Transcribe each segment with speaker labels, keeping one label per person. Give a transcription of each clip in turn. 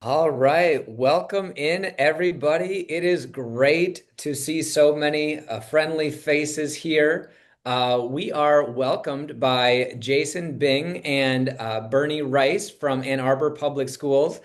Speaker 1: All right, welcome in everybody. It is great to see so many friendly faces here. We are welcomed by Jason Bing and Bernie Rice from Ann Arbor Public Schools.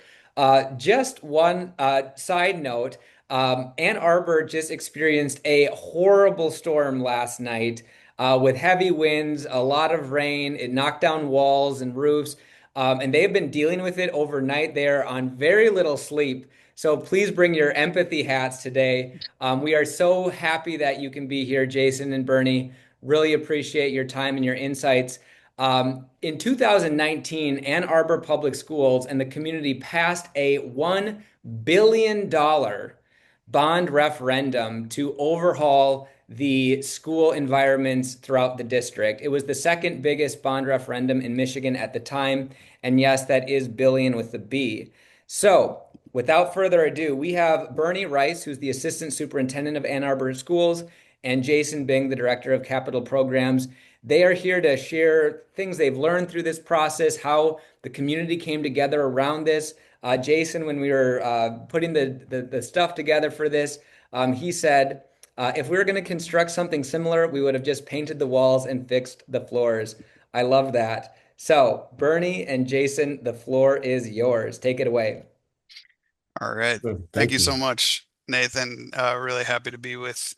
Speaker 1: Just one side note, Ann Arbor just experienced a horrible storm last night with heavy winds, a lot of rain. It knocked down walls and roofs. And they've been dealing with it overnight. They're on very little sleep. So please bring your empathy hats today. We are so happy that you can be here, Jason and Bernie. Really appreciate your time and your insights. In 2019, Ann Arbor Public Schools and the community passed a $1 billion bond referendum to overhaul the school environments throughout the district. It was the second biggest bond referendum in Michigan at the time. And yes, that is billion with the B. So, without further ado, we have Bernie Rice, who's the Assistant Superintendent of Ann Arbor Schools, and Jason Bing, the Director of Capital Programs. They are here to share things they've learned through this process, how the community came together around this. Jason, when we were putting the stuff together for this, he said, if we were going to construct something similar, we would have just painted the walls and fixed the floors. I love that. So, Bernie and Jason, the floor is yours. Take it away.
Speaker 2: All right. Thank
Speaker 3: Thank
Speaker 2: you so
Speaker 3: you.
Speaker 2: much, Nathan. Really happy to be with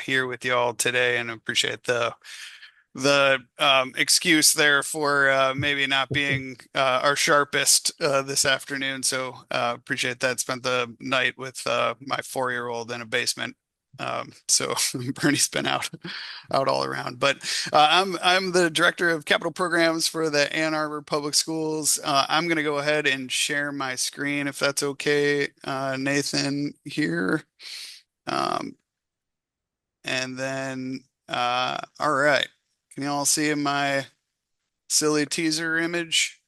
Speaker 2: here with you all today, and appreciate the excuse there for maybe not being our sharpest this afternoon. So appreciate that. Spent the night with my 4-year-old in a basement. So Bernie's been out all around. But I'm the director of capital programs for the Ann Arbor Public Schools. I'm going to go ahead and share my screen if that's okay, Nathan here. Um, and then all right. Can you all see my silly teaser image?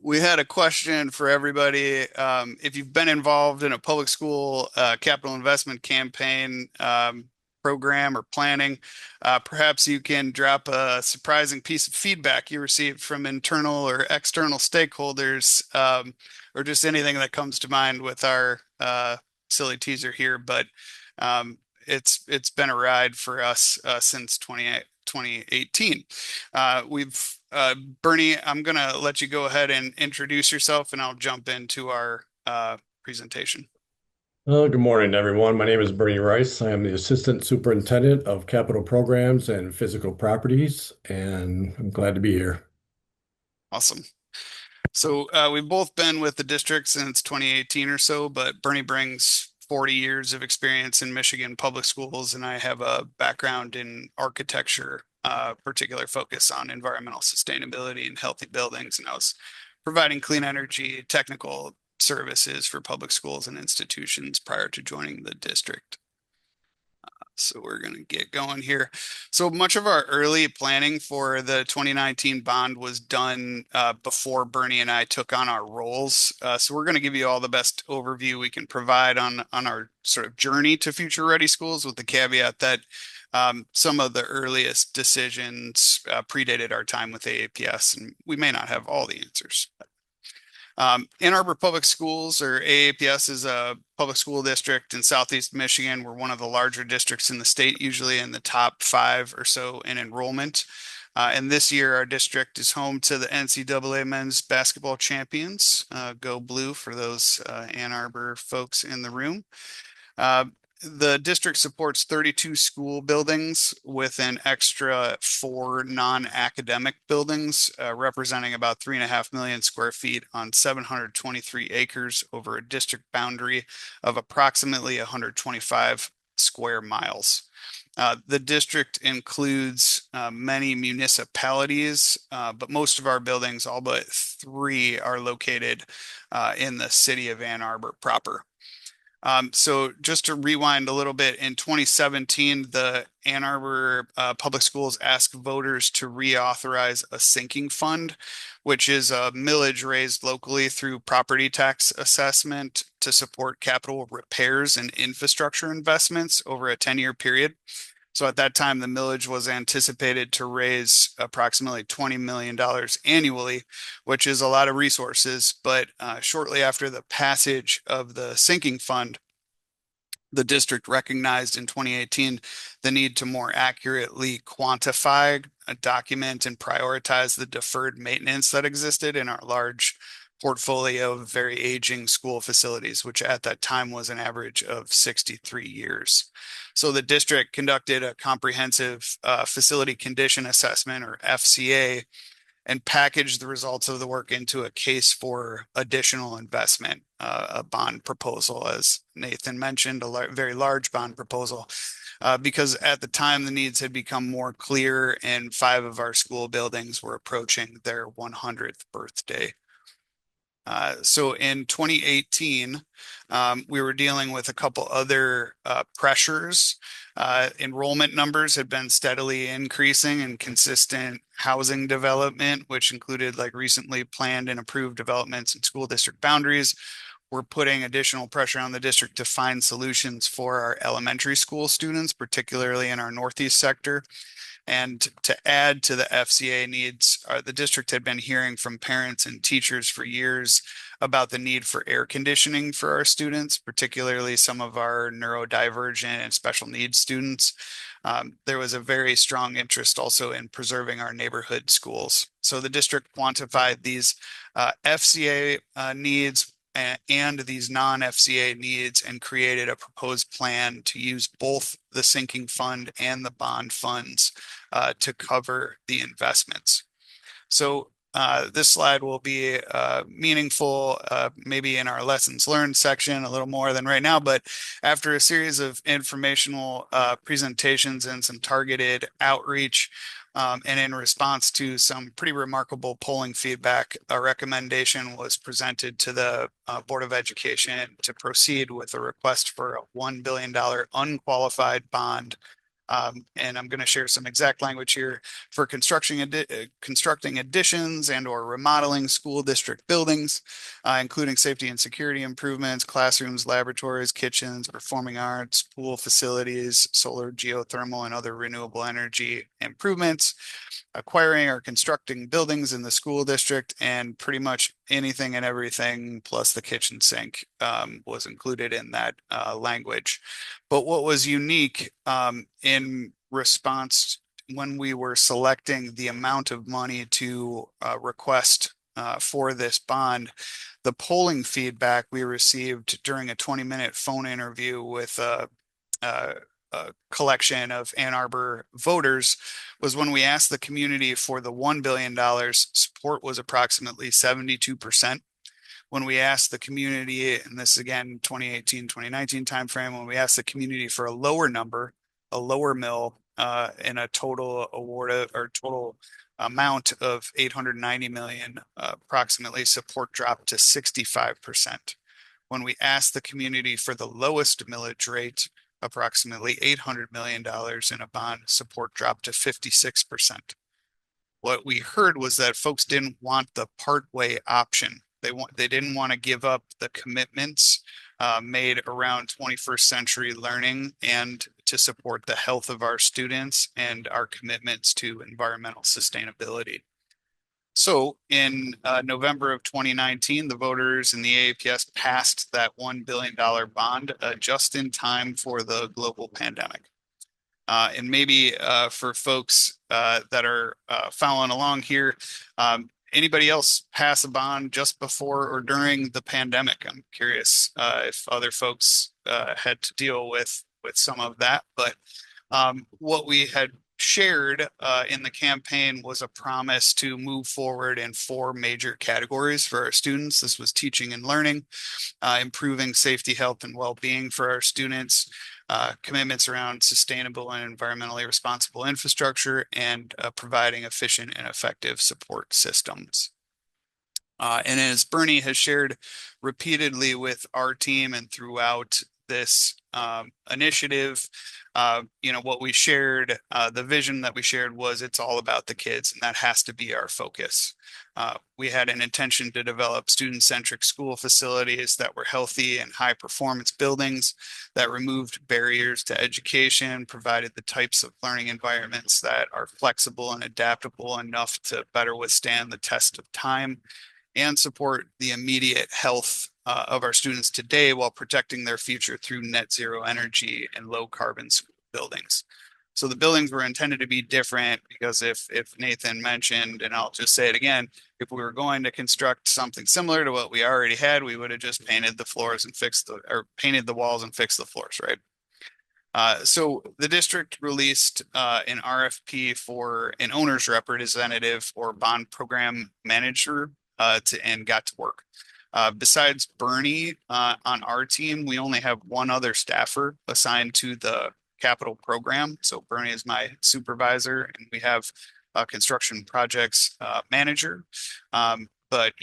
Speaker 2: We had a question for everybody. If you've been involved in a public school capital investment campaign program or planning, perhaps you can drop a surprising piece of feedback you received from internal or external stakeholders, or just anything that comes to mind with our silly teaser here. But it's been a ride for us since 2018. We've Bernie, I'm going to let you go ahead and introduce yourself, and I'll jump into our presentation.
Speaker 3: Good morning, everyone. My name is Bernie Rice. I am the Assistant Superintendent of Capital Programs and Physical Properties, and I'm glad to be here.
Speaker 2: Awesome. So we've both been with the district since 2018 or so, but Bernie brings 40 years of experience in Michigan public schools, and I have a background in architecture, particular focus on environmental sustainability and healthy buildings. And I was providing clean energy technical services for public schools and institutions prior to joining the district. So we're going to get going here. So much of our early planning for the 2019 bond was done before Bernie and I took on our roles. So we're going to give you all the best overview we can provide on our sort of journey to future ready schools, with the caveat that some of the earliest decisions predated our time with AAPS, and we may not have all the answers. Ann Arbor Public Schools, or AAPS, is a public school district in Southeast Michigan. We're one of the larger districts in the state, usually in the top 5 or so in enrollment. And this year, our district is home to the NCAA men's basketball champions. Go Blue for those Ann Arbor folks in the room. The district supports 32 school buildings with an extra 4 non-academic buildings, representing about 3.5 million square feet on 723 acres over a district boundary of approximately 125 square miles. The district includes many municipalities, but most of our buildings, all but 3, are located in the city of Ann Arbor proper. So just to rewind a little bit, in 2017, the Ann Arbor Public Schools asked voters to reauthorize a sinking fund, which is a millage raised locally through property tax assessment to support capital repairs and infrastructure investments over a 10-year period. So at that time, the millage was anticipated to raise approximately $20 million annually, which is a lot of resources. But shortly after the passage of the sinking fund, the district recognized in 2018 the need to more accurately quantify, document, and prioritize the deferred maintenance that existed in our large portfolio of very aging school facilities, which at that time was an average of 63 years. So the district conducted a comprehensive facility condition assessment, or FCA, and package the results of the work into a case for additional investment, a bond proposal, as Nathan mentioned, a very large bond proposal, because at the time the needs had become more clear and 5 of our school buildings were approaching their 100th birthday. So in 2018, we were dealing with a couple other pressures. Enrollment numbers had been steadily increasing, and consistent housing development, which included like recently planned and approved developments in school district boundaries, were putting additional pressure on the district to find solutions for our elementary school students, particularly in our Northeast sector. And to add to the FCA needs, the district had been hearing from parents and teachers for years about the need for air conditioning for our students, particularly some of our neurodivergent and special needs students. There was a very strong interest also in preserving our neighborhood schools. So the district quantified these FCA needs and these non-FCA needs and created a proposed plan to use both the sinking fund and the bond funds to cover the investments. So this slide will be meaningful, maybe in our lessons learned section a little more than right now, but after a series of informational presentations and some targeted outreach, and in response to some pretty remarkable polling feedback, a recommendation was presented to the Board of Education to proceed with a request for a $1 billion unqualified bond. And I'm going to share some exact language here for constructing additions and or remodeling school district buildings, including safety and security improvements, classrooms, laboratories, kitchens, performing arts, pool facilities, solar, geothermal, and other renewable energy improvements, acquiring or constructing buildings in the school district, and pretty much anything and everything plus the kitchen sink was included in that language. But what was unique in response when we were selecting the amount of money to request for this bond, the polling feedback we received during a 20-minute phone interview with a collection of Ann Arbor voters was when we asked the community for the $1 billion, support was approximately 72%. When we asked the community, and this again, 2018, 2019 timeframe, when we asked the community for a lower number, a lower mill, and a total award or total amount of 890 million, approximately support dropped to 65%. When we asked the community for the lowest millage rate, approximately $800 million in a bond, support dropped to 56%. What we heard was that folks didn't want the partway option. They didn't want to give up the commitments made around 21st century learning and to support the health of our students and our commitments to environmental sustainability. So in November of 2019, the voters in the AAPS passed that $1 billion bond just in time for the global pandemic. And maybe for folks that are following along here, anybody else pass a bond just before or during the pandemic? I'm curious if other folks had to deal with some of that. But what we had shared in the campaign was a promise to move forward in 4 major categories for our students. This was teaching and learning, improving safety, health, and well-being for our students, commitments around sustainable and environmentally responsible infrastructure, and providing efficient and effective support systems. And as Bernie has shared repeatedly with our team and throughout this initiative, what we shared, the vision that we shared was it's all about the kids, and that has to be our focus. We had an intention to develop student-centric school facilities that were healthy and high-performance buildings that removed barriers to education, provided the types of learning environments that are flexible and adaptable enough to better withstand the test of time, and support the immediate health of our students today while protecting their future through net zero energy and low carbon school buildings. So the buildings were intended to be different because if Nathan mentioned, and I'll just say it again, if we were going to construct something similar to what we already had, we would have just painted the floors and painted the walls and fixed the floors, right? So the district released an RFP for an owner's representative or bond program manager and got to work. Besides Bernie on our team, we only have one other staffer assigned to the capital program. So Bernie is my supervisor, and we have a construction projects manager. But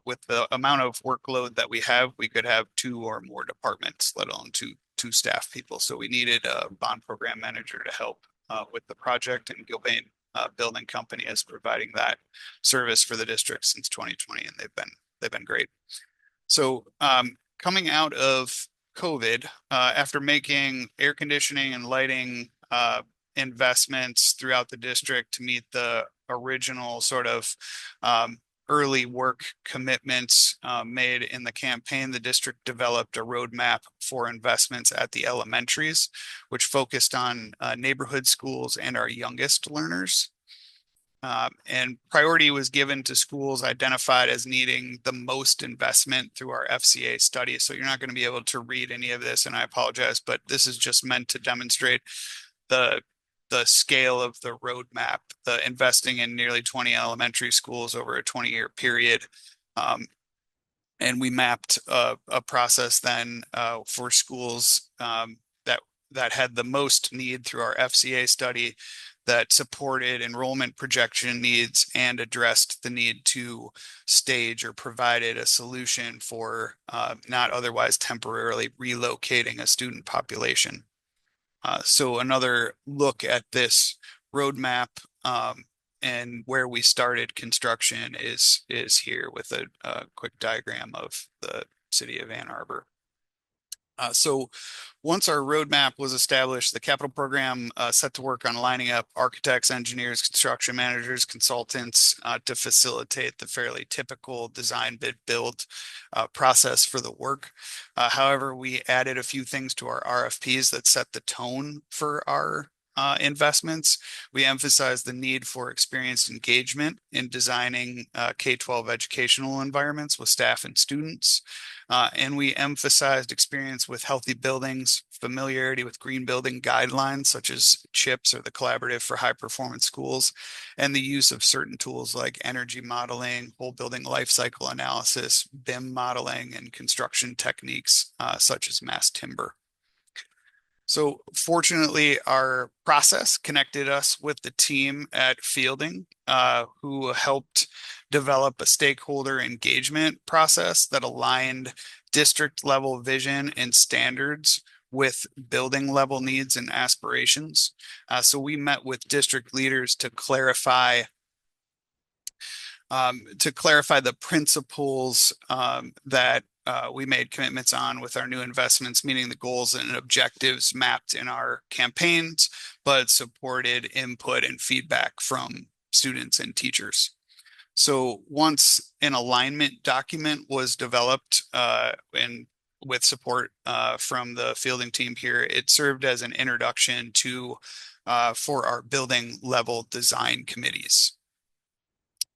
Speaker 2: with the amount of workload that we have, we could have 2 or more departments, let alone two staff people. So we needed a bond program manager to help with the project, and Gilbane Building Company is providing that service for the district since 2020, and they've been great. So coming out of COVID, after making air conditioning and lighting investments throughout the district to meet the original sort of early work commitments made in the campaign, the district developed a roadmap for investments at the elementaries, which focused on neighborhood schools and our youngest learners. And priority was given to schools identified as needing the most investment through our FCA study. So you're not going to be able to read any of this, and I apologize, but this is just meant to demonstrate the scale of the roadmap, the investing in nearly 20 elementary schools over a 20-year period. And we mapped a process then for schools that had the most need through our FCA study that supported enrollment projection needs and addressed the need to stage or provided a solution for not otherwise temporarily relocating a student population. So another look at this roadmap and where we started construction is here with a quick diagram of the city of Ann Arbor. So once our roadmap was established, the capital program set to work on lining up architects, engineers, construction managers, consultants to facilitate the fairly typical design bid build process for the work. However, we added a few things to our RFPs that set the tone for our investments. We emphasized the need for experienced engagement in designing K-12 educational environments with staff and students. And we emphasized experience with healthy buildings, familiarity with green building guidelines, such as CHIPS or the Collaborative for High Performance Schools, and the use of certain tools like energy modeling, whole building life cycle analysis, BIM modeling, and construction techniques such as mass timber. So fortunately, our process connected us with the team at Fielding, who helped develop a stakeholder engagement process that aligned district level vision and standards with building level needs and aspirations. So we met with district leaders to clarify the principles that we made commitments on with our new investments, meeting the goals and objectives mapped in our campaigns, but supported input and feedback from students and teachers. So once an alignment document was developed and with support from the Fielding team here, it served as an introduction to for our building level design committees.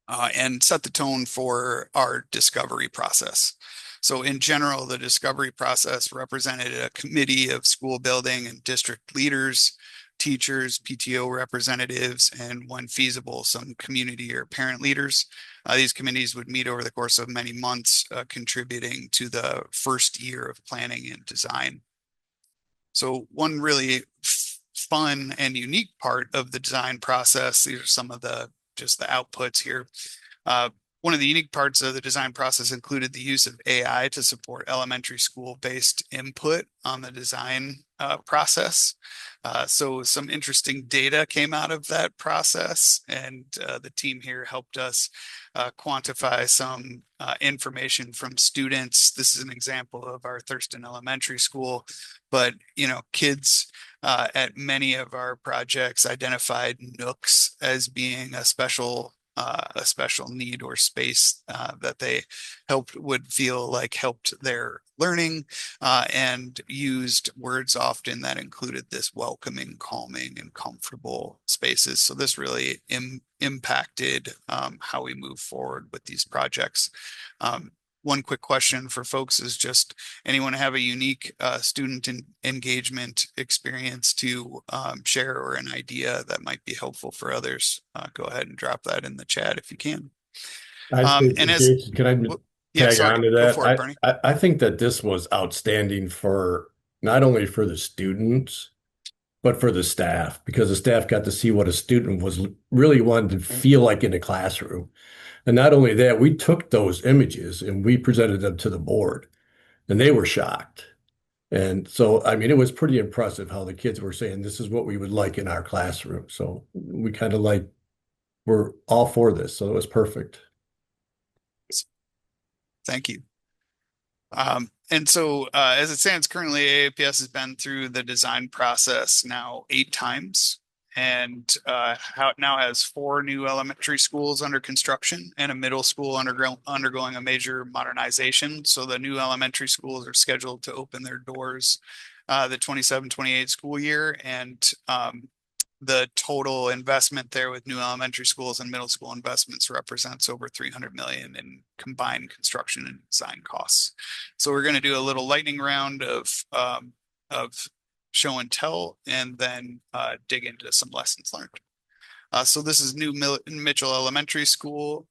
Speaker 2: And set the tone for our discovery process. So in general, the discovery process represented a committee of school building and district leaders, teachers, PTO representatives, and when feasible, some community or parent leaders. These committees would meet over the course of many months, contributing to the first year of planning and design. So one really fun and unique part of the design process, these are some of the just the outputs here, One of the unique parts of the design process included the use of AI to support elementary school-based input on the design process. So some interesting data came out of that process, and the team here helped us quantify some information from students. This is an example of our Thurston Elementary School, but kids at many of our projects identified nooks as being a special need or space that they would feel like helped their learning, and used words often that included this welcoming, calming, and comfortable spaces. So this really impacted how we move forward with these projects. One quick question for folks is just, anyone have a unique student engagement experience to share, or an idea that might be helpful for others? Go ahead and drop that in the chat if you can.
Speaker 3: I think,
Speaker 2: And as,
Speaker 3: Jason, can I
Speaker 2: yeah,
Speaker 3: tag
Speaker 2: sorry,
Speaker 3: on to
Speaker 2: go
Speaker 3: that?
Speaker 2: for it, Bernie.
Speaker 3: I think that this was outstanding for not only for the students, but for the staff, because the staff got to see what a student was really wanted to feel like in a classroom. And not only that, we took those images and we presented them to the board, and they were shocked. And so, I mean, it was pretty impressive how the kids were saying, this is what we would like in our classroom. So we kind of like, we're all for this. So it was perfect.
Speaker 2: Thank you. And so as it stands currently, AAPS has been through the design process now 8 times, and now has 4 new elementary schools under construction and a middle school undergoing a major modernization. So the new elementary schools are scheduled to open their doors the 27-28 school year, and the total investment there with new elementary schools and middle school investments represents over 300 million in combined construction and design costs. So we're going to do a little lightning round of show and tell, and then dig into some lessons learned. So this is new Mitchell Elementary School.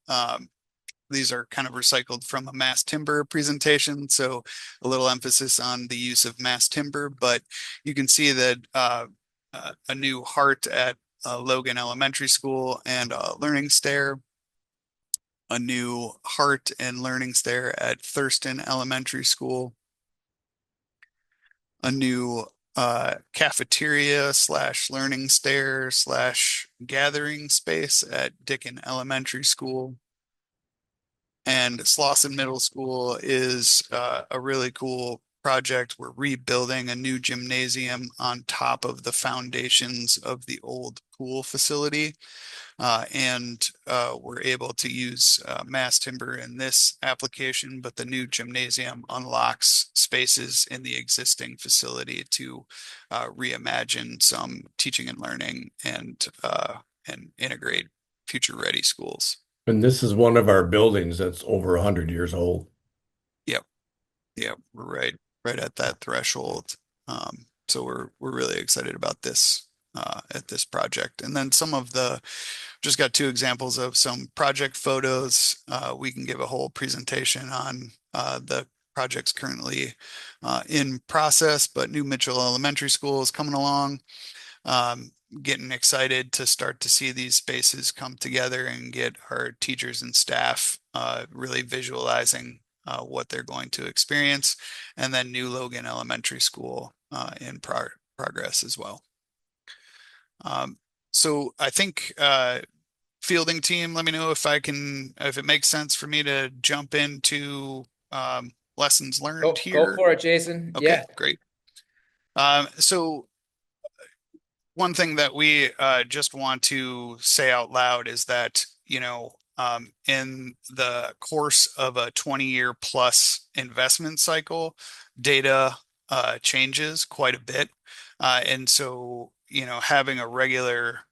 Speaker 2: These are kind of recycled from a mass timber presentation, so a little emphasis on the use of mass timber, but you can see that a new heart at Logan Elementary School and a learning stair, a new heart and learning stair at Thurston Elementary School, a new cafeteria / learning stair / gathering space at Dickin Elementary School. And Slauson Middle School is a really cool project. We're rebuilding a new gymnasium on top of the foundations of the old pool facility. And we're able to use mass timber in this application, but the new gymnasium unlocks spaces in the existing facility to reimagine some teaching and learning and integrate future-ready schools.
Speaker 3: And this is one of our buildings that's over 100 years old.
Speaker 2: Yep. Yeah, we're right at that threshold. So we're really excited about this at this project. And then just got 2 examples of some project photos. We can give a whole presentation on the projects currently in process, but new Mitchell Elementary School is coming along. Getting excited to start to see these spaces come together and get our teachers and staff really visualizing what they're going to experience. And then new Logan Elementary School in progress as well. So I think fielding team, let me know if it makes sense for me to jump into lessons learned here.
Speaker 1: Go for it, Jason.
Speaker 2: Okay,
Speaker 1: yeah.
Speaker 2: Great. So one thing that we just want to say out loud is that, in the course of a 20-year plus investment cycle, data changes quite a bit. And so, having a regular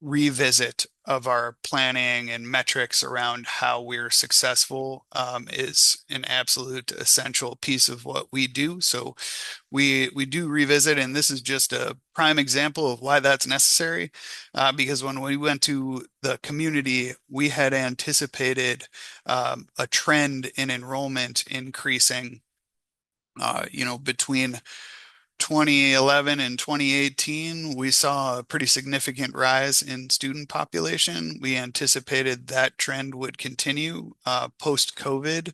Speaker 2: revisit of our planning and metrics around how we're successful is an absolute essential piece of what we do. So we do revisit, and this is just a prime example of why that's necessary, because when we went to the community, we had anticipated a trend in enrollment increasing between 2011 and 2018, we saw a pretty significant rise in student population. We anticipated that trend would continue post-COVID.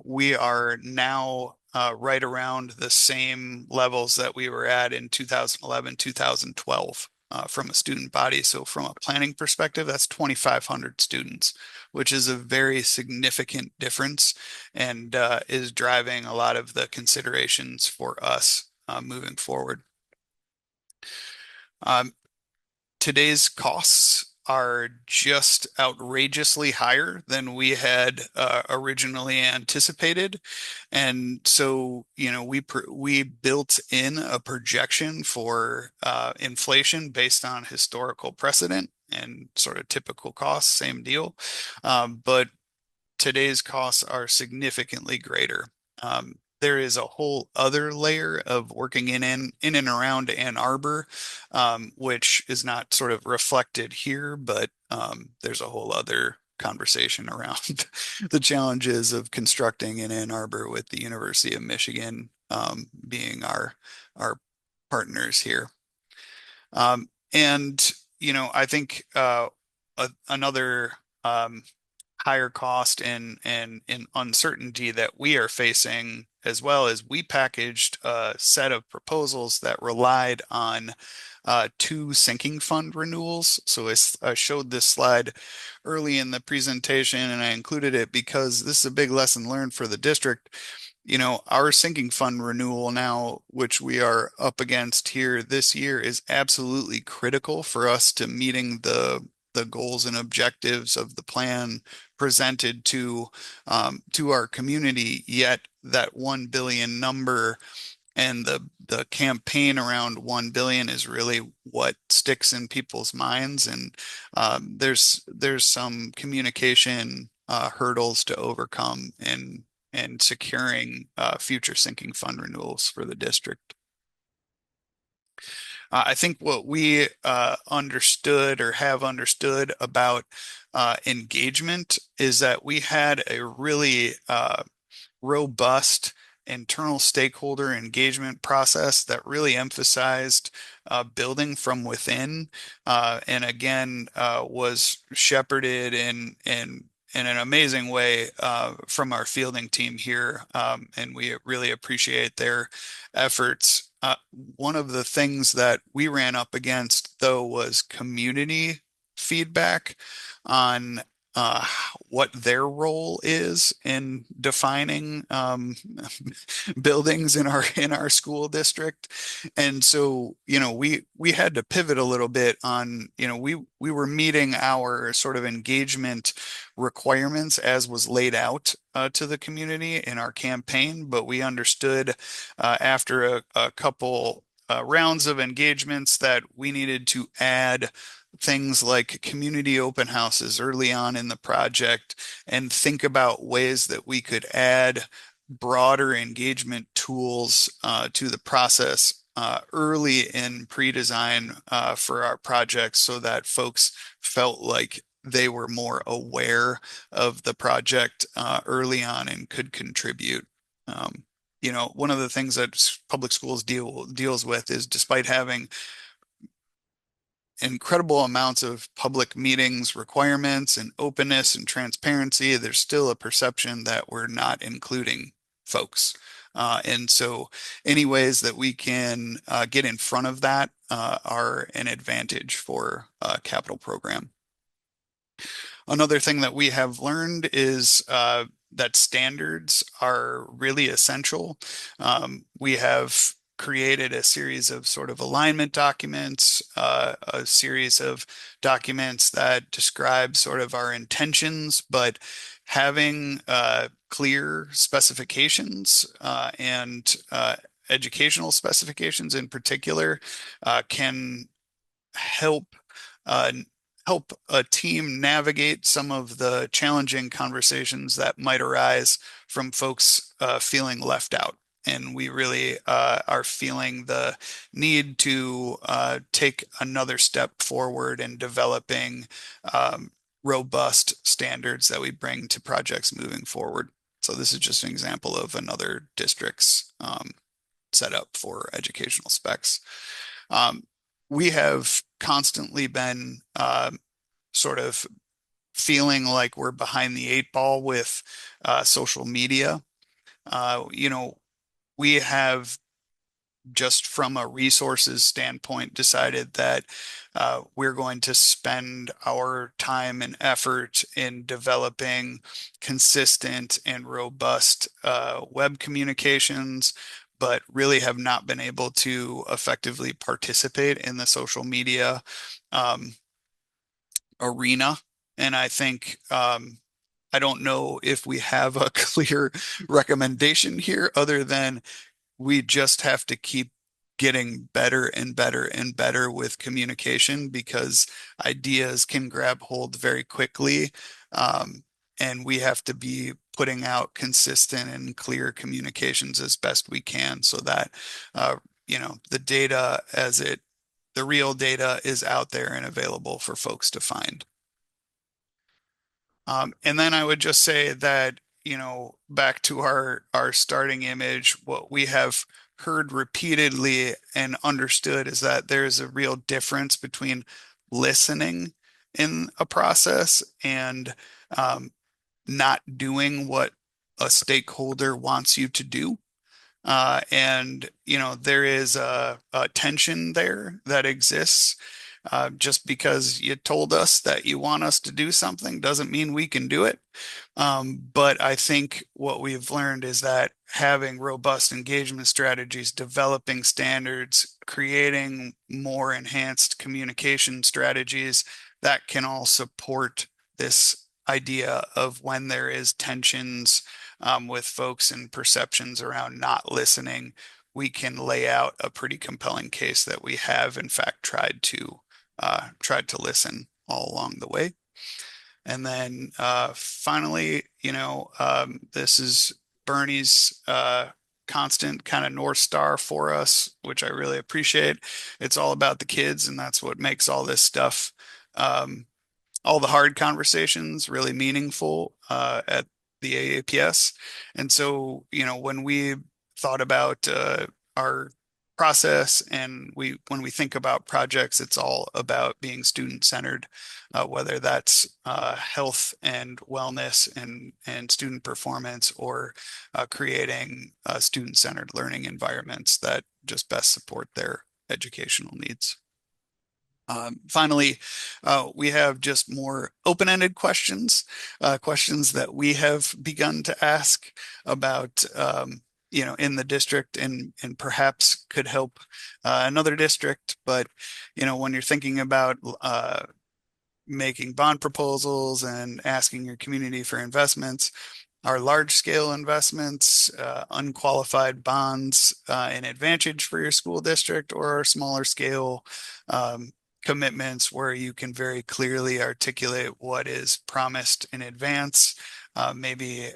Speaker 2: We are now right around the same levels that we were at in 2011, 2012 from a student body. So from a planning perspective, that's 2,500 students, which is a very significant difference and is driving a lot of the considerations for us moving forward. Today's costs are just outrageously higher than we had originally anticipated. And so, we built in a projection for inflation based on historical precedent and sort of typical costs, same deal. But today's costs are significantly greater. There is a whole other layer of working in and around Ann Arbor, which is not sort of reflected here, but there's a whole other conversation around the challenges of constructing in Ann Arbor with the University of Michigan being our partners here. And I think another higher cost and uncertainty that we are facing as well as we packaged a set of proposals that relied on two sinking fund renewals. So I showed this slide early in the presentation and I included it because this is a big lesson learned for the district. Our sinking fund renewal now, which we are up against here this year, is absolutely critical for us to meeting the goals and objectives of the plan presented to our community. Yet that 1 billion number and the campaign around 1 billion is really what sticks in people's minds. And there's some communication hurdles to overcome and securing future sinking fund renewals for the district. I think what we understood or have understood about engagement is that we had a really robust internal stakeholder engagement process that really emphasized building from within, and again was shepherded in an amazing way from our fielding team here, and we really appreciate their efforts. One of the things that we ran up against, though, was community feedback on what their role is in defining buildings in our school district. And so, we had to pivot a little bit on, we were meeting our sort of engagement requirements as was laid out to the community in our campaign, but we understood after a couple rounds of engagements that we needed to add things like community open houses early on in the project and think about ways that we could add broader engagement tools to the process early in pre-design for our projects so that folks felt like they were more aware of the project early on and could contribute. One of the things that public schools deals with is, despite having incredible amounts of public meetings requirements and openness and transparency, there's still a perception that we're not including folks. And so any ways that we can get in front of that are an advantage for a capital program. Another thing that we have learned is that standards are really essential. We have created a series of sort of alignment documents, a series of documents that describe sort of our intentions, but having clear specifications and educational specifications in particular can help a team navigate some of the challenging conversations that might arise from folks feeling left out. And we really are feeling the need to take another step forward in developing robust standards that we bring to projects moving forward. So this is just an example of another district's set up for educational specs. We have constantly been sort of feeling like we're behind the eight ball with social media. We have, just from a resources standpoint, decided that we're going to spend our time and effort in developing consistent and robust web communications, but really have not been able to effectively participate in the social media um, arena. And I think I don't know if we have a clear recommendation here other than we just have to keep getting better and better and better with communication, because ideas can grab hold very quickly. Um, and we have to be putting out consistent and clear communications as best we can so that, the data the real data is out there and available for folks to find. And then I would just say that, back to our starting image, what we have heard repeatedly and understood is that there's a real difference between listening in a process and not doing what a stakeholder wants you to do. There is a tension there that exists. Just because you told us that you want us to do something doesn't mean we can do it. But I think what we've learned is that having robust engagement strategies, developing standards, creating more enhanced communication strategies that can all support this idea of when there is tensions with folks and perceptions around not listening, we can lay out a pretty compelling case that we have in fact tried to listen all along the way. And then finally, this is Bernie's constant kind of North Star for us, which I really appreciate. It's all about the kids, and that's what makes all this stuff, all the hard conversations, really meaningful at the AAPS. And so, when we thought about our process and when we think about projects, it's all about being student-centered, whether that's health and wellness and student performance, or creating student-centered learning environments that just best support their educational needs. Finally, we have just more open-ended questions, questions that we have begun to ask about, in the district, and perhaps could help another district. But, when you're thinking about making bond proposals and asking your community for investments, are large-scale investments, unqualified bonds, an advantage for your school district, or are smaller scale commitments where you can very clearly articulate what is promised in advance, maybe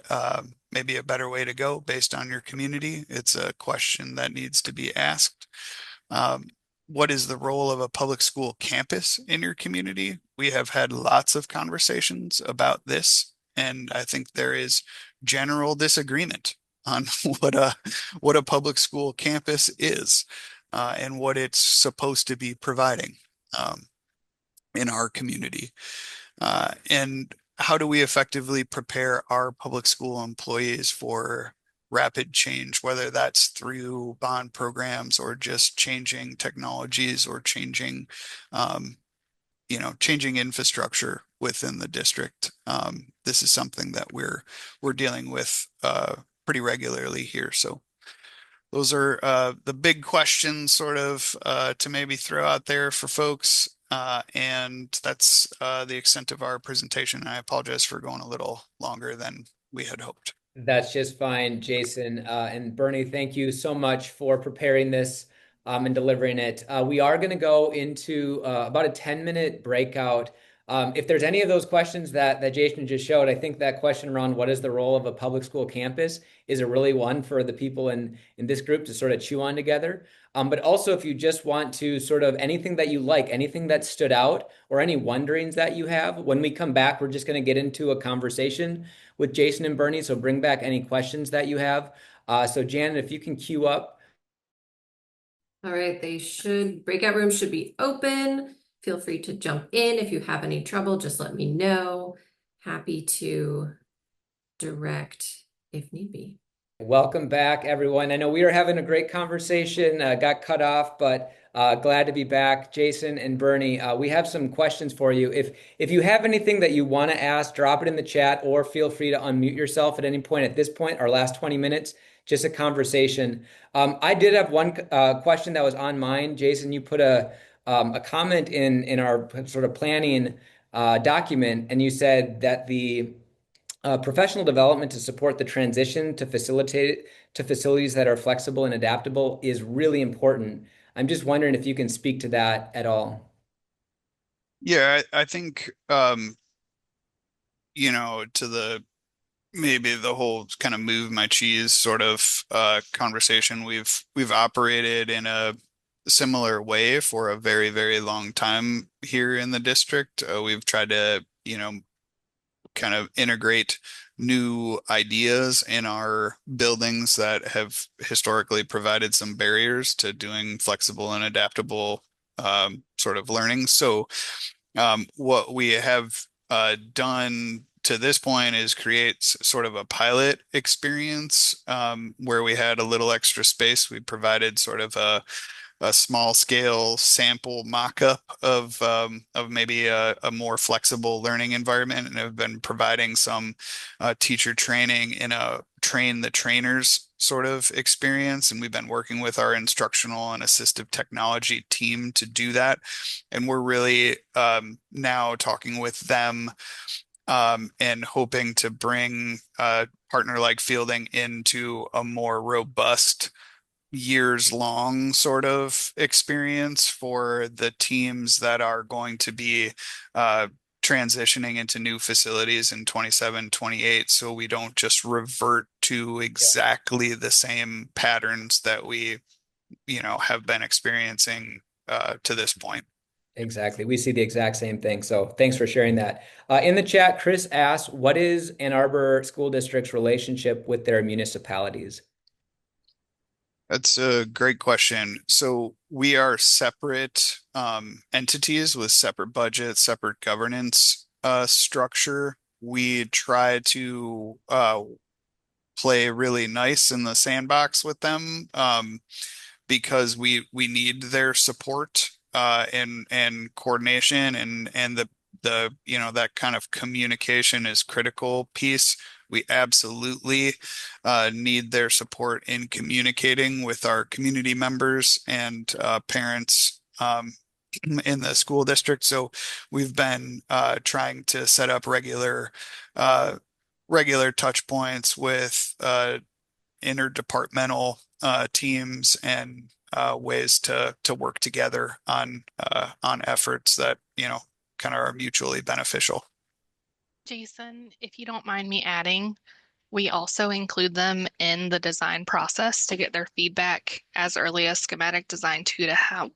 Speaker 2: a better way to go based on your community? It's a question that needs to be asked. What is the role of a public school campus in your community? We have had lots of conversations about this, and I think there is general disagreement on what a public school campus is, and what it's supposed to be providing in our community. And how do we effectively prepare our public school employees for rapid change, whether that's through bond programs or just changing technologies or changing infrastructure within the district? This is something that we're dealing with pretty regularly here. So those are the big questions sort of to maybe throw out there for folks. And that's the extent of our presentation. I apologize for going a little longer than we had hoped.
Speaker 1: That's just fine, Jason. And Bernie, thank you so much for preparing this and delivering it. We are going to go into about a 10-minute breakout. If there's any of those questions that Jason just showed, I think that question around what is the role of a public school campus is a really one for the people in this group to sort of chew on together. But also, if you just want to sort of anything that you like, anything that stood out, or any wonderings that you have, when we come back, we're just going to get into a conversation with Jason and Bernie. So bring back any questions that you have. So Janet, if you can queue up
Speaker 4: All right, breakout rooms should be open. Feel free to jump in. If you have any trouble, just let me know. Happy to direct if need be.
Speaker 1: Welcome back, everyone. I know we were having a great conversation, got cut off, but glad to be back. Jason and Bernie, we have some questions for you. If you have anything that you want to ask, drop it in the chat or feel free to unmute yourself at any point. At this point, our last 20 minutes, just a conversation. I did have one question that was on mine. Jason, you put a comment in our sort of planning document, and you said that the professional development to support the transition to facilitate to facilities that are flexible and adaptable is really important. I'm just wondering if you can speak to that at all.
Speaker 2: Yeah, I think to the maybe the whole kind of move my cheese sort of conversation, we've operated in a similar way for a very, very long time here in the district. We've tried to, kind of integrate new ideas in our buildings that have historically provided some barriers to doing flexible and adaptable sort of learning. So what we have done to this point is create sort of a pilot experience where we had a little extra space. We provided sort of a small scale sample mock-up of maybe a more flexible learning environment, and have been providing some teacher training in a train the trainers sort of experience. And we've been working with our instructional and assistive technology team to do that. And we're really now talking with them and hoping to bring a partner like Fielding into a more robust years long sort of experience for the teams that are going to be transitioning into new facilities in 27, 28, so we don't just revert to
Speaker 1: Yeah.
Speaker 2: exactly the same patterns that we, have been experiencing to this point.
Speaker 1: Exactly. We see the exact same thing. So thanks for sharing that. In the chat, Chris asks, what is Ann Arbor School District's relationship with their municipalities?
Speaker 2: That's a great question. So we are separate entities with separate budgets, separate governance structure. We try to play really nice in the sandbox with them because we need their support and coordination and the that kind of communication is critical piece. We absolutely need their support in communicating with our community members and parents in the school district. So we've been trying to set up regular touch points with interdepartmental teams and ways to work together on efforts that kind of are mutually beneficial.
Speaker 5: Jason, if you don't mind me adding, we also include them in the design process to get their feedback as early as schematic design too, to help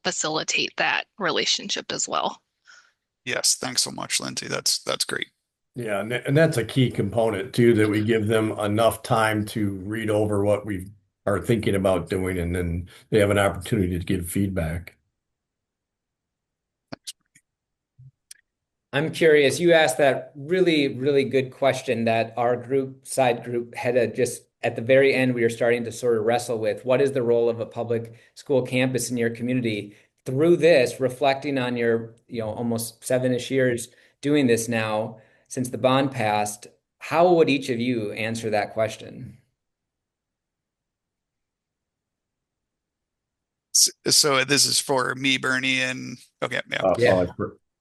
Speaker 5: facilitate that relationship as well.
Speaker 2: Yes, thanks so much, Lindsay. That's great.
Speaker 3: Yeah, and that's a key component too, that we give them enough time to read over what we are thinking about doing, and then they have an opportunity to give feedback.
Speaker 1: I'm curious, you asked that really, really good question that our side group had just at the very end, we were starting to sort of wrestle with. What is the role of a public school campus in your community? Through this, reflecting on your, almost 7-ish years doing this now since the bond passed, how would each of you answer that question?
Speaker 2: So this is for me, Bernie, and okay, yeah.
Speaker 1: Yeah.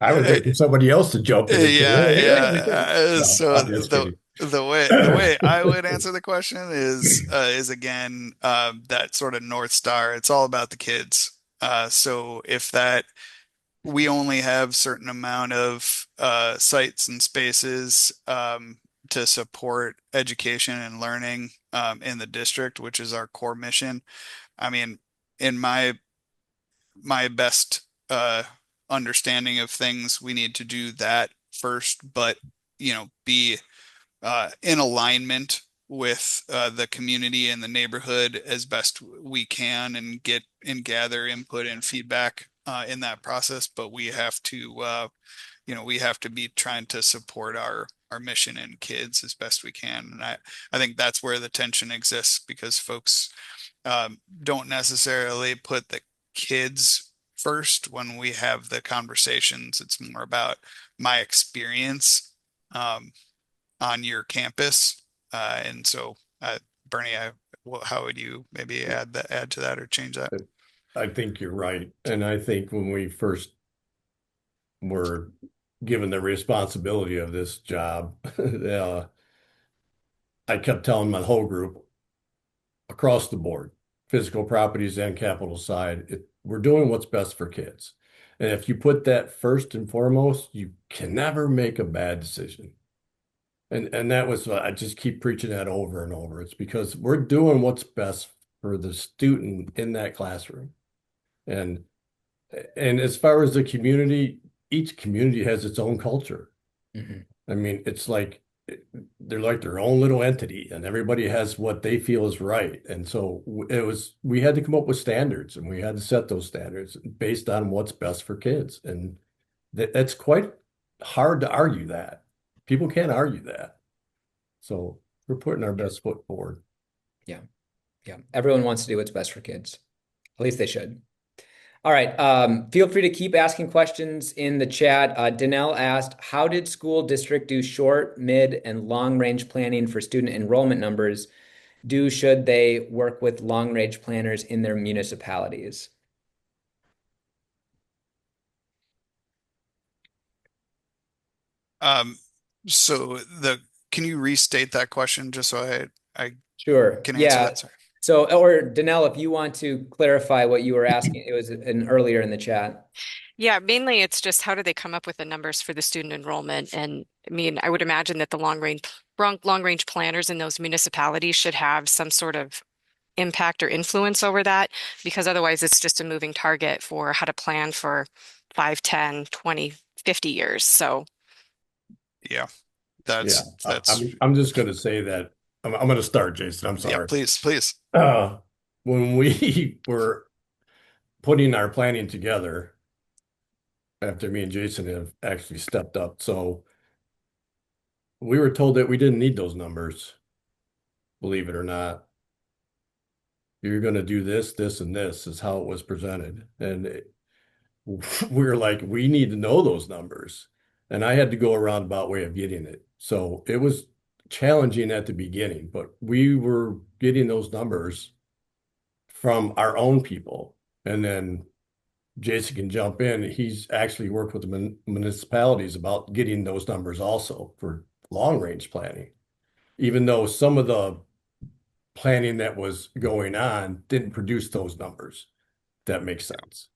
Speaker 3: I was waiting for somebody else to jump in and say,
Speaker 2: Yeah,
Speaker 3: "Hey,
Speaker 2: yeah.
Speaker 3: no,
Speaker 2: So
Speaker 3: I'm just
Speaker 2: the
Speaker 3: kidding."
Speaker 2: the way I would answer the question is again that sort of North Star. It's all about the kids. So if that we only have certain amount of sites and spaces to support education and learning in the district, which is our core mission. I mean, in my best understanding of things, we need to do that first, but be in alignment with the community and the neighborhood as best we can and get and gather input and feedback in that process. But we have to, we have to be trying to support our mission and kids as best we can. And I think that's where the tension exists, because folks don't necessarily put the kids first when we have the conversations. It's more about my experience on your campus. And so, Bernie, how would you maybe add to that or change that?
Speaker 3: I think you're right. And I think when we first were given the responsibility of this job, I kept telling my whole group across the board, physical properties and capital side, we're doing what's best for kids. And if you put that first and foremost, you can never make a bad decision. And that was, I just keep preaching that over and over. It's because we're doing what's best for the student in that classroom. And as far as the community, each community has its own culture.
Speaker 1: Mhm.
Speaker 3: I mean, it's like they're like their own little entity, and everybody has what they feel is right. And so we had to come up with standards, and we had to set those standards based on what's best for kids. And that's quite hard to argue that. People can't argue that. So we're putting our best foot forward.
Speaker 1: Yeah. Yeah. Everyone wants to do what's best for kids. At least they should. All right. Feel free to keep asking questions in the chat. Danelle asked, how did school district do short, mid, and long-range planning for student enrollment numbers? Should they work with long-range planners in their municipalities?
Speaker 2: So can you restate that question just so I
Speaker 1: Sure.
Speaker 2: can answer
Speaker 1: Yeah.
Speaker 2: that? Sorry.
Speaker 1: So, or Danelle, if you want to clarify what you were asking, it was earlier in the chat.
Speaker 6: Yeah, mainly it's just how do they come up with the numbers for the student enrollment? And I mean, I would imagine that the long range planners in those municipalities should have some sort of impact or influence over that, because otherwise it's just a moving target for how to plan for 5, 10, 20, 50 years. So
Speaker 2: Yeah,
Speaker 3: Yeah,
Speaker 2: that's
Speaker 3: I'm just going to say that I'm going to start, Jason. I'm
Speaker 2: yeah,
Speaker 3: sorry.
Speaker 2: please.
Speaker 3: When we were putting our planning together, after me and Jason have actually stepped up, so we were told that we didn't need those numbers, believe it or not. You're going to do this, this, and this is how it was presented. And we were like, we need to know those numbers. And I had to go a roundabout way of getting it. So it was challenging at the beginning, but we were getting those numbers from our own people. And then Jason can jump in. He's actually worked with the municipalities about getting those numbers also for long range planning, even though some of the planning that was going on didn't produce those numbers. That makes sense.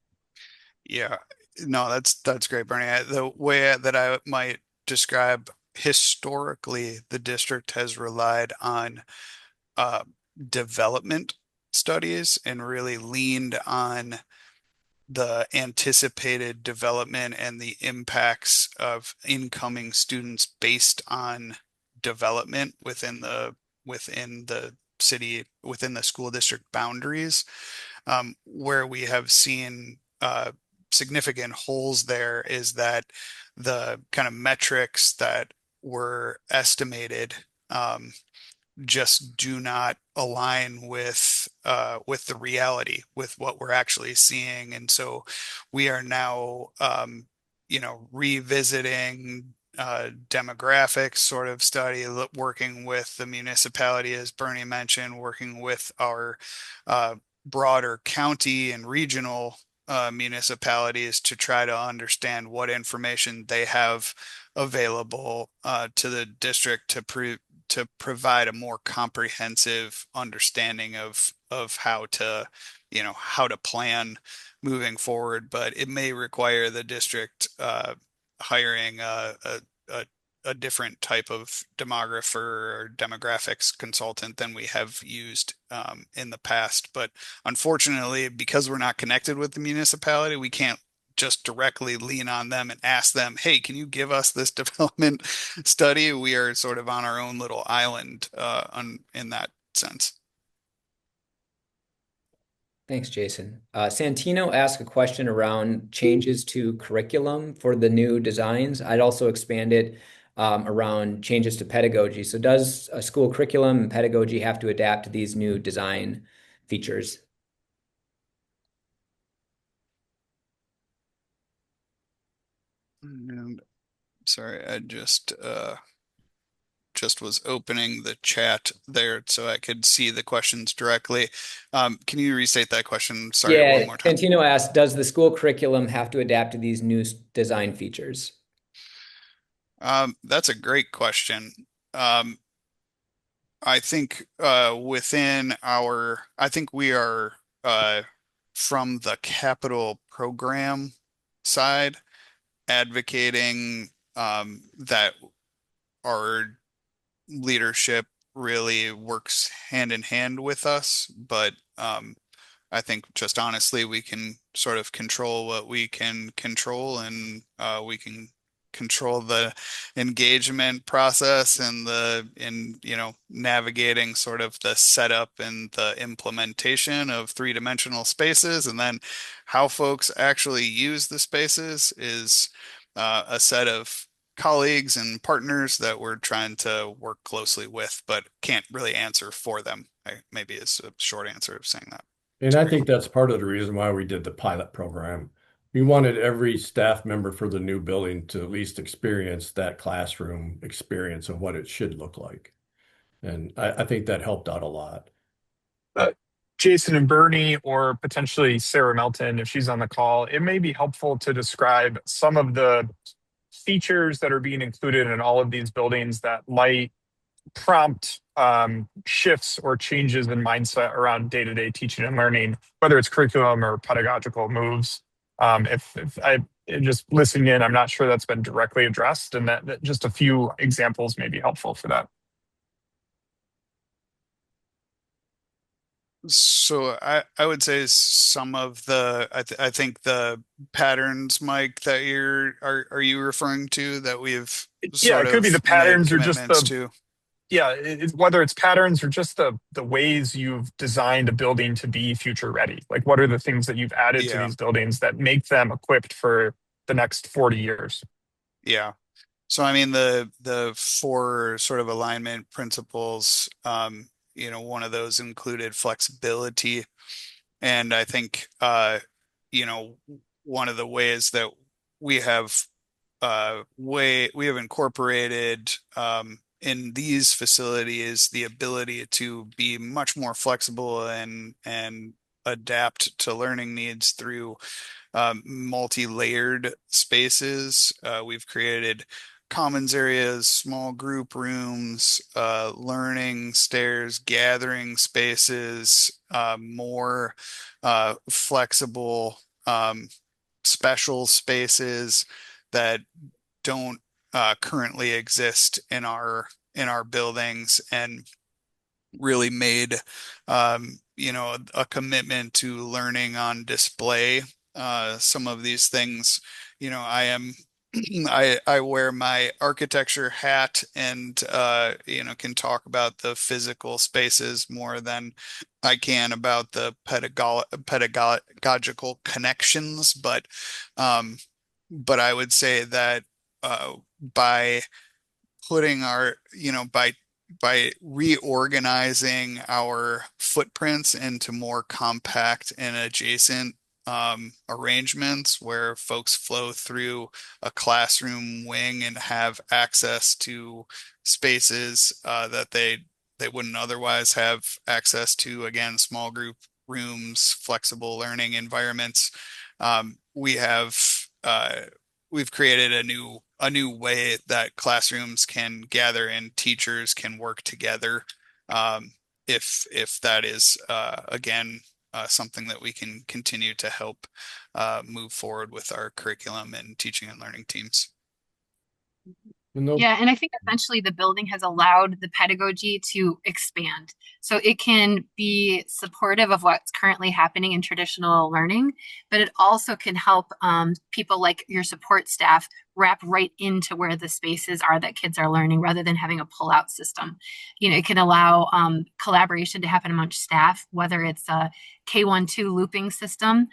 Speaker 2: Yeah, no, that's great, Bernie. The way that I might describe, historically, the district has relied on development studies and really leaned on the anticipated development and the impacts of incoming students based on development within the city, within the school district boundaries. Where we have seen significant holes there is that the kind of metrics that were estimated just do not align with the reality, with what we're actually seeing. And so we are now revisiting demographics sort of study, working with the municipality, as Bernie mentioned, working with our broader county and regional municipalities to try to understand what information they have available to the district to provide a more comprehensive understanding of how to plan moving forward. But it may require the district hiring a different type of demographer or demographics consultant than we have used in the past. But unfortunately, because we're not connected with the municipality, we can't just directly lean on them and ask them, hey, can you give us this development study? We are sort of on our own little island in that sense.
Speaker 1: Thanks, Jason. Santino asked a question around changes to curriculum for the new designs. I'd also expand it around changes to pedagogy. So does a school curriculum and pedagogy have to adapt to these new design features?
Speaker 2: And sorry, I just was opening the chat there so I could see the questions directly. Can you restate that question? Sorry, one
Speaker 1: Yeah,
Speaker 2: more time.
Speaker 1: Santino asked, does the school curriculum have to adapt to these new design features?
Speaker 2: That's a great question. Um, I think I think we are from the capital program side advocating that our leadership really works hand in hand with us, but I think just honestly, we can sort of control what we can control, and we can control the engagement process and navigating sort of the setup and the implementation of three-dimensional spaces, and then how folks actually use the spaces is a set of colleagues and partners that we're trying to work closely with, but can't really answer for them. Maybe is a short answer of saying that.
Speaker 3: And I think that's part of the reason why we did the pilot program. We wanted every staff member for the new building to at least experience that classroom experience of what it should look like. And I think that helped out a lot.
Speaker 7: uh, Jason and Bernie, or potentially Sarah Melton, if she's on the call, it may be helpful to describe some of the features that are being included in all of these buildings that might prompt shifts or changes in mindset around day-to-day teaching and learning, whether it's curriculum or pedagogical moves. If I just listening in, I'm not sure that's been directly addressed, and that just a few examples may be helpful for that.
Speaker 2: So I would say some of the I think the patterns, Mike, that are you referring to that we've
Speaker 7: Yeah,
Speaker 2: sort
Speaker 7: it could be the
Speaker 2: of made
Speaker 7: patterns or just
Speaker 2: commitments to?
Speaker 7: yeah, whether it's patterns or just the ways you've designed a building to be future ready. Like, what are the things that you've added to
Speaker 2: Yeah,
Speaker 7: these buildings that make them equipped for the next 40 years?
Speaker 2: yeah. So I mean the four sort of alignment principles, one of those included flexibility. And I think you know, one of the ways that we have we have incorporated in these facilities the ability to be much more flexible and adapt to learning needs through multi-layered spaces. We've created commons areas, small group rooms, learning stairs, gathering spaces, more flexible special spaces that don't currently exist in our buildings, and really made a commitment to learning on display. Some of these things, I am I wear my architecture hat and can talk about the physical spaces more than I can about the pedagogical connections, but I would say that by putting our, by reorganizing our footprints into more compact and adjacent arrangements where folks flow through a classroom wing and have access to spaces that they wouldn't otherwise have access to. Again, small group rooms, flexible learning environments. We have we've created a new way that classrooms can gather and teachers can work together. If that is again something that we can continue to help move forward with our curriculum and teaching and learning teams.
Speaker 3: No,
Speaker 8: Yeah, and I think essentially the building has allowed the pedagogy to expand. So it can be supportive of what's currently happening in traditional learning, but it also can help people like your support staff wrap right into where the spaces are that kids are learning rather than having a pull-out system. It can allow collaboration to happen amongst staff, whether it's a K-1-2 looping system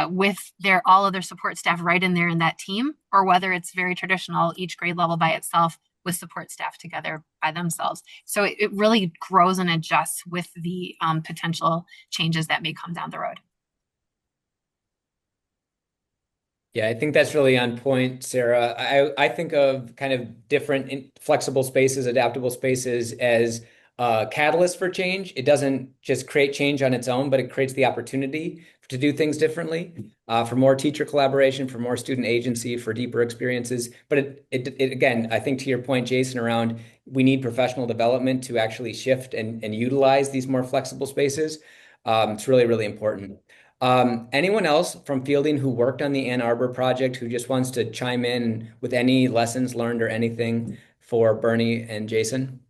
Speaker 8: with all of their support staff right in there in that team, or whether it's very traditional, each grade level by itself with support staff together by themselves. So it really grows and adjusts with the potential changes that may come down the road.
Speaker 1: Yeah, I think that's really on point, Sarah. I think of kind of different flexible spaces, adaptable spaces as catalyst for change. It doesn't just create change on its own, but it creates the opportunity to do things differently, for more teacher collaboration, for more student agency, for deeper experiences. But it again, I think to your point, Jason, around we need professional development to actually shift and utilize these more flexible spaces. It's really, really important. Anyone else from Fielding who worked on the Ann Arbor project who just wants to chime in with any lessons learned or anything for Bernie and Jason?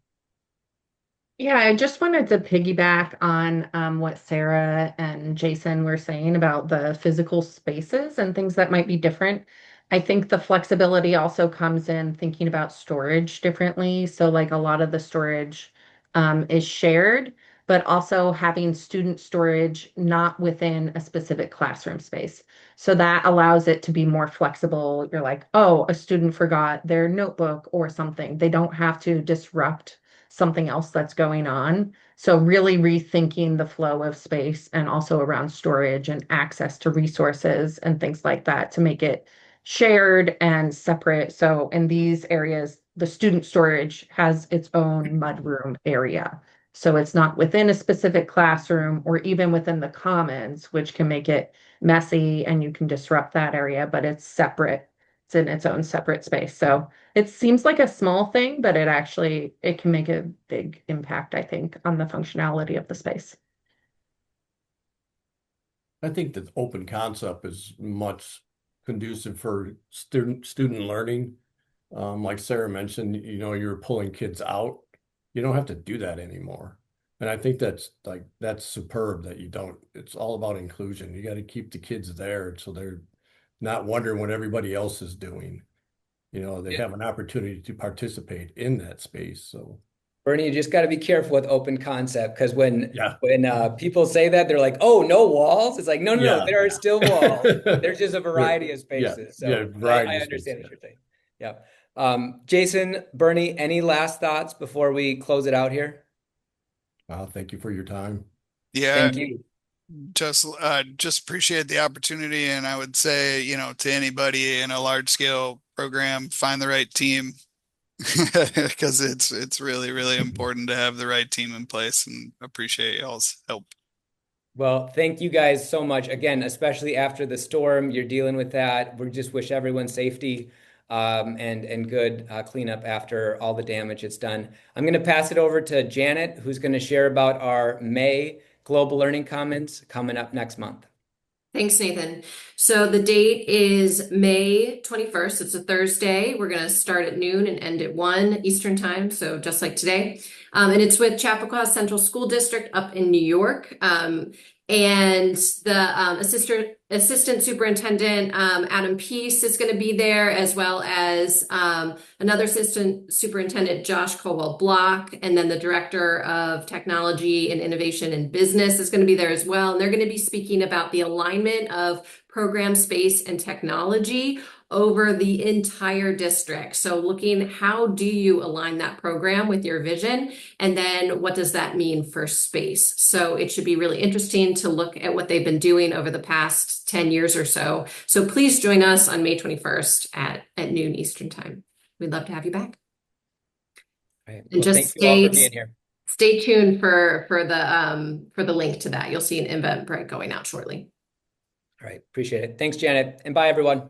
Speaker 9: Yeah, I just wanted to piggyback on what Sarah and Jason were saying about the physical spaces and things that might be different. I think the flexibility also comes in thinking about storage differently. So, like a lot of the storage is shared, but also having student storage not within a specific classroom space. So that allows it to be more flexible. You're like, oh, a student forgot their notebook or something. They don't have to disrupt something else that's going on. So really rethinking the flow of space and also around storage and access to resources and things like that to make it shared and separate. So in these areas, the student storage has its own mudroom area. So it's not within a specific classroom or even within the commons, which can make it messy and you can disrupt that area, but it's separate. It's in its own separate space. So it seems like a small thing, but it can make a big impact, I think, on the functionality of the space.
Speaker 3: I think that open concept is much conducive for student learning. Like Sarah mentioned, you're pulling kids out. You don't have to do that anymore. And I think that's superb that you don't. It's all about inclusion. You got to keep the kids there so they're not wondering what everybody else is doing. They have an opportunity to participate in that space. So,
Speaker 1: Bernie, you just got to be careful with open concept because when
Speaker 3: yeah,
Speaker 1: people say that, they're like, "Oh, no walls." It's like, no, no, no,
Speaker 3: yeah,
Speaker 1: there are still walls. There's just a
Speaker 3: Right.
Speaker 1: variety of
Speaker 3: Yeah,
Speaker 1: spaces.
Speaker 3: yeah,
Speaker 1: So
Speaker 3: variety
Speaker 1: I
Speaker 3: of space.
Speaker 1: understand what you're saying. Yeah. Jason, Bernie, any last thoughts before we close it out here?
Speaker 3: Thank you for your time.
Speaker 2: Yeah,
Speaker 1: Thank you.
Speaker 2: just appreciate the opportunity, and I would say, to anybody in a large scale program, find the right team because it's really, really important to have the right team in place, and appreciate y'all's help.
Speaker 1: Well, thank you guys so much. Again, especially after the storm, you're dealing with that. We just wish everyone safety and good cleanup after all the damage it's done. I'm going to pass it over to Janet, who's going to share about our May Global Learning Commons coming up next month.
Speaker 4: Thanks, Nathan. So the date is May 21st. It's a Thursday. We're going to start at noon and end at 1 Eastern time, so just like today. And it's with Chappaqua Central School District up in New York. And the assistant superintendent, Adam Peace, is going to be there, as well as another assistant superintendent, Josh Colwell-Block, and then the director of technology and innovation and business is going to be there as well. And they're going to be speaking about the alignment of program space and technology over the entire district. So looking, how do you align that program with your vision? And then what does that mean for space? So it should be really interesting to look at what they've been doing over the past 10 years or so. So please join us on May 21st at noon Eastern time. We'd love to have you back.
Speaker 1: Right.
Speaker 4: And
Speaker 1: Well,
Speaker 4: just
Speaker 1: thank you all for being here.
Speaker 4: stay tuned for the link to that. You'll see an Eventbrite going out shortly.
Speaker 1: All right. Appreciate it. Thanks, Janet. And bye, everyone.